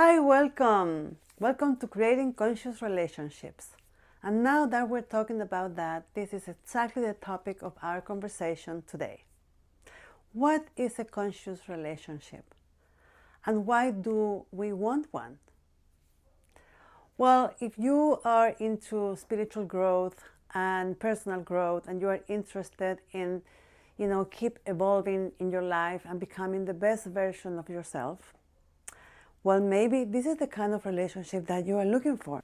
Hi, welcome! Welcome to Creating Conscious Relationships. And now that we're talking about that, this is exactly the topic of our conversation today. What is a conscious relationship? And why do we want one? Well, if you are into spiritual growth and personal growth and you are interested in, keep evolving in your life and becoming the best version of yourself, well, maybe this is the kind of relationship that you are looking for.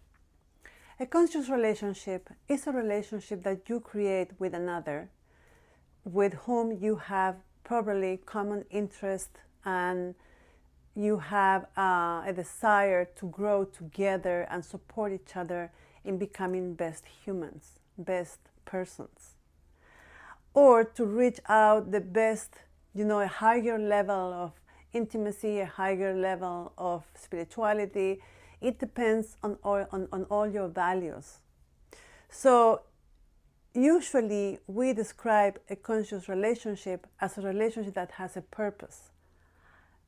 A conscious relationship is a relationship that you create with another with whom you have probably common interest and you have a desire to grow together and support each other in becoming best humans, best persons, or to reach out the best, a higher level of intimacy, a higher level of spirituality. It depends on all your values. So usually we describe a conscious relationship as a relationship that has a purpose.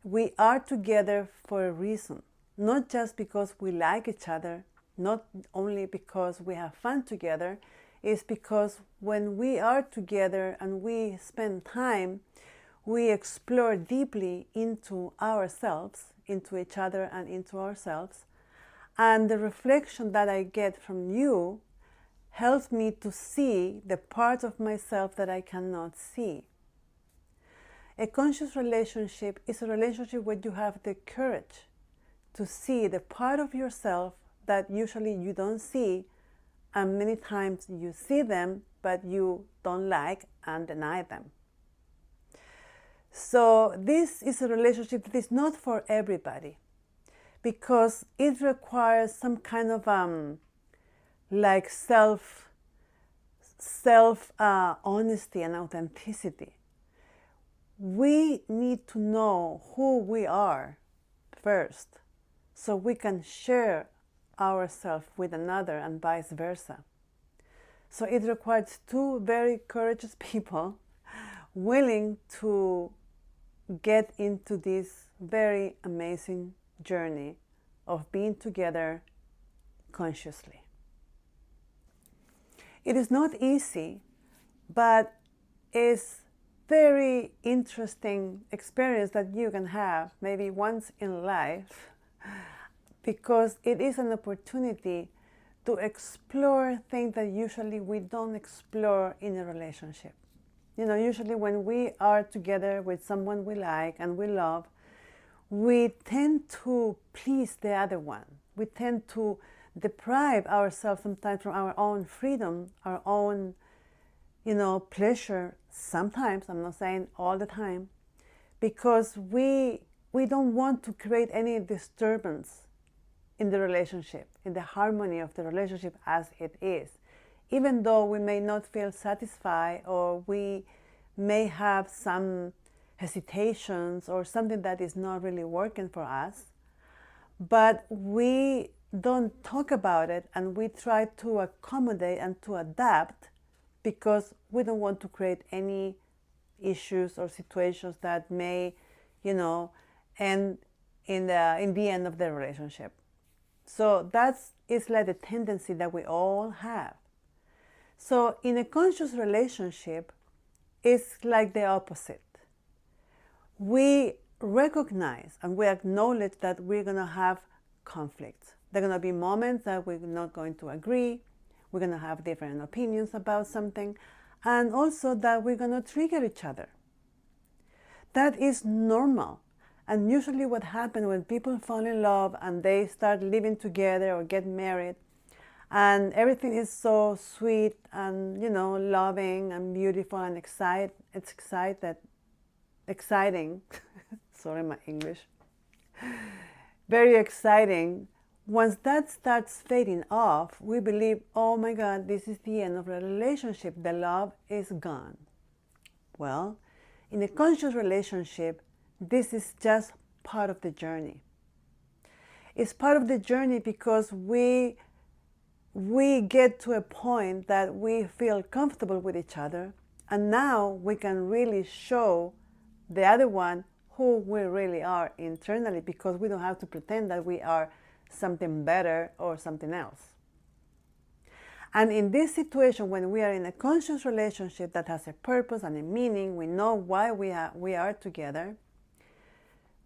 We are together for a reason, not just because we like each other, not only because we have fun together. It's because when we are together and we spend time, we explore deeply into ourselves, into each other and into ourselves. And the reflection that I get from you helps me to see the parts of myself that I cannot see. A conscious relationship is a relationship where you have the courage to see the part of yourself that usually you don't see, and many times you see them, but you don't like and deny them. So this is a relationship that is not for everybody because it requires some kind of like self honesty and authenticity. We need to know who we are first so we can share ourselves with another and vice versa. So it requires two very courageous people willing to get into this very amazing journey of being together consciously. It is not easy, but it's very interesting experience that you can have maybe once in life, because it is an opportunity to explore things that usually we don't explore in a relationship. Usually when we are together with someone we like and we love, we tend to please the other one. We tend to deprive ourselves sometimes from our own freedom, our own pleasure, sometimes, I'm not saying all the time, because we don't want to create any disturbance in the relationship, in the harmony of the relationship as it is. Even though we may not feel satisfied or we may have some hesitations or something that is not really working for us, but we don't talk about it and we try to accommodate and to adapt because we don't want to create any issues or situations that may, end in the end of the relationship. So it's like the tendency that we all have. So in a conscious relationship, it's like the opposite. We recognize and we acknowledge that we're going to have conflicts. There are going to be moments that we're not going to agree. We're going to have different opinions about something, and also that we're going to trigger each other. That is normal. And usually what happens when people fall in love and they start living together or get married, and everything is so sweet and, loving and beautiful and exciting. Sorry, my English. Very exciting. Once that starts fading off, we believe, oh my God, this is the end of the relationship. The love is gone. Well, in a conscious relationship, this is just part of the journey. It's part of the journey because we get to a point that we feel comfortable with each other, and now we can really show the other one who we really are internally, because we don't have to pretend that we are something better or something else. And in this situation, when we are in a conscious relationship that has a purpose and a meaning, we know why we are together.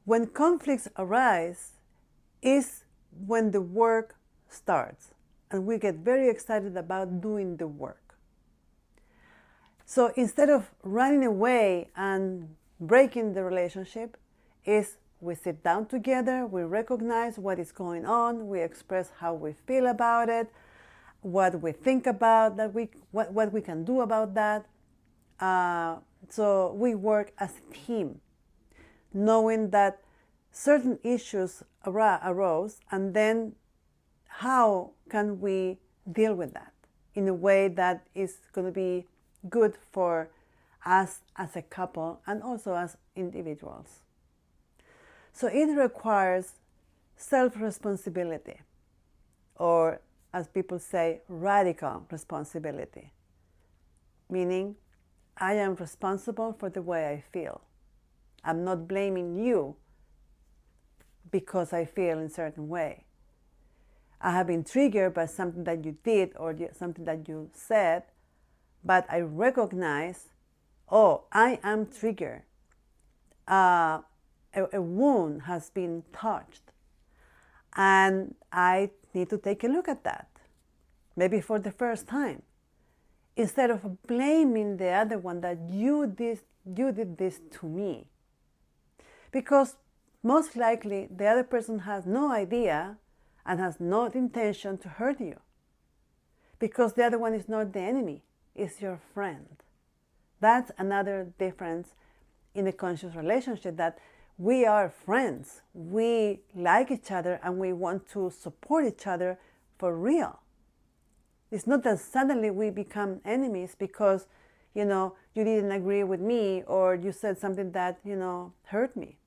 When conflicts arise is when the work starts, and we get very excited about doing the work. So instead of running away and breaking the relationship, is we sit down together, we recognize what is going on, we express how we feel about it, what we think about that, what we can do about that. So we work as a team, knowing that certain issues arose, and then how can we deal with that in a way that is going to be good for us as a couple and also as individuals. So it requires self-responsibility, or as people say, radical responsibility, meaning I am responsible for the way I feel. I'm not blaming you because I feel in a certain way. I have been triggered by something that you did or something that you said, but I recognize, oh, I am triggered. A wound has been touched, and I need to take a look at that, maybe for the first time, instead of blaming the other one that you did this to me. Because most likely the other person has no idea and has no intention to hurt you, because the other one is not the enemy, it's your friend. That's another difference in a conscious relationship, that we are friends, we like each other, and we want to support each other for real. It's not that suddenly we become enemies because, you didn't agree with me or you said something that, hurt me.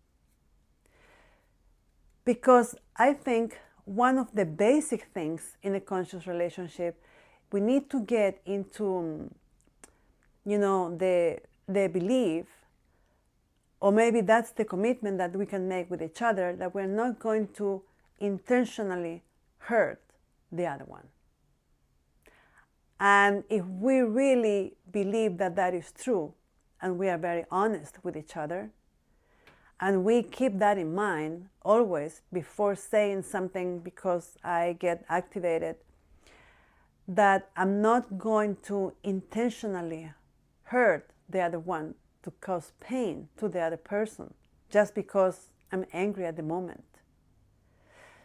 Because I think one of the basic things in a conscious relationship, we need to get into, the belief, or maybe that's the commitment that we can make with each other, that we're not going to intentionally hurt the other one. And if we really believe that that is true, and we are very honest with each other, and we keep that in mind always before saying something, because I get activated, that I'm not going to intentionally hurt the other one, to cause pain to the other person, just because I'm angry at the moment.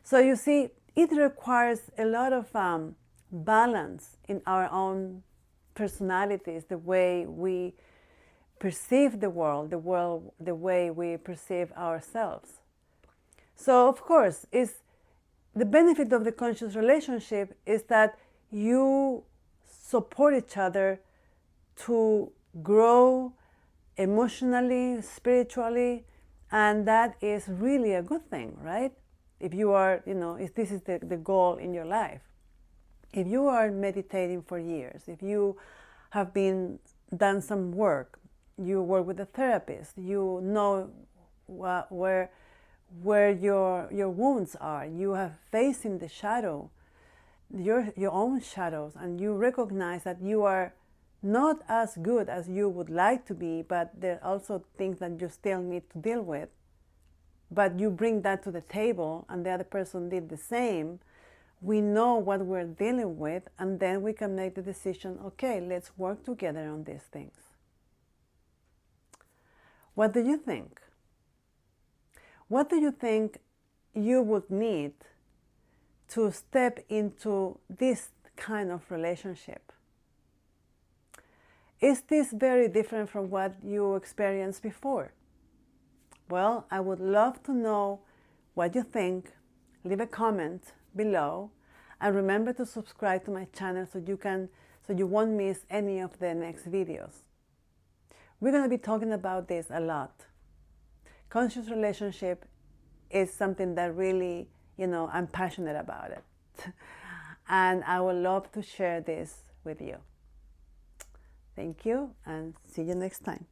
So you see, it requires a lot of balance in our own personalities, the way we perceive the world, the way we perceive ourselves. So of course, the benefit of the conscious relationship is that you support each other to grow emotionally, spiritually, and that is really a good thing, right? If you are, if this is the goal in your life. If you are meditating for years, if you have done some work, you work with a therapist, you know where your wounds are, you have facing the shadow, your own shadows, and you recognize that you are not as good as you would like to be, but there are also things that you still need to deal with. But you bring that to the table, and the other person did the same. We know what we're dealing with, and then we can make the decision, okay, let's work together on these things. What do you think? What do you think you would need to step into this kind of relationship? Is this very different from what you experienced before? Well, I would love to know what you think. Leave a comment below, and remember to subscribe to my channel so you won't miss any of the next videos. We're going to be talking about this a lot. Conscious relationship is something that really, I'm passionate about it. And I would love to share this with you. Thank you, and see you next time.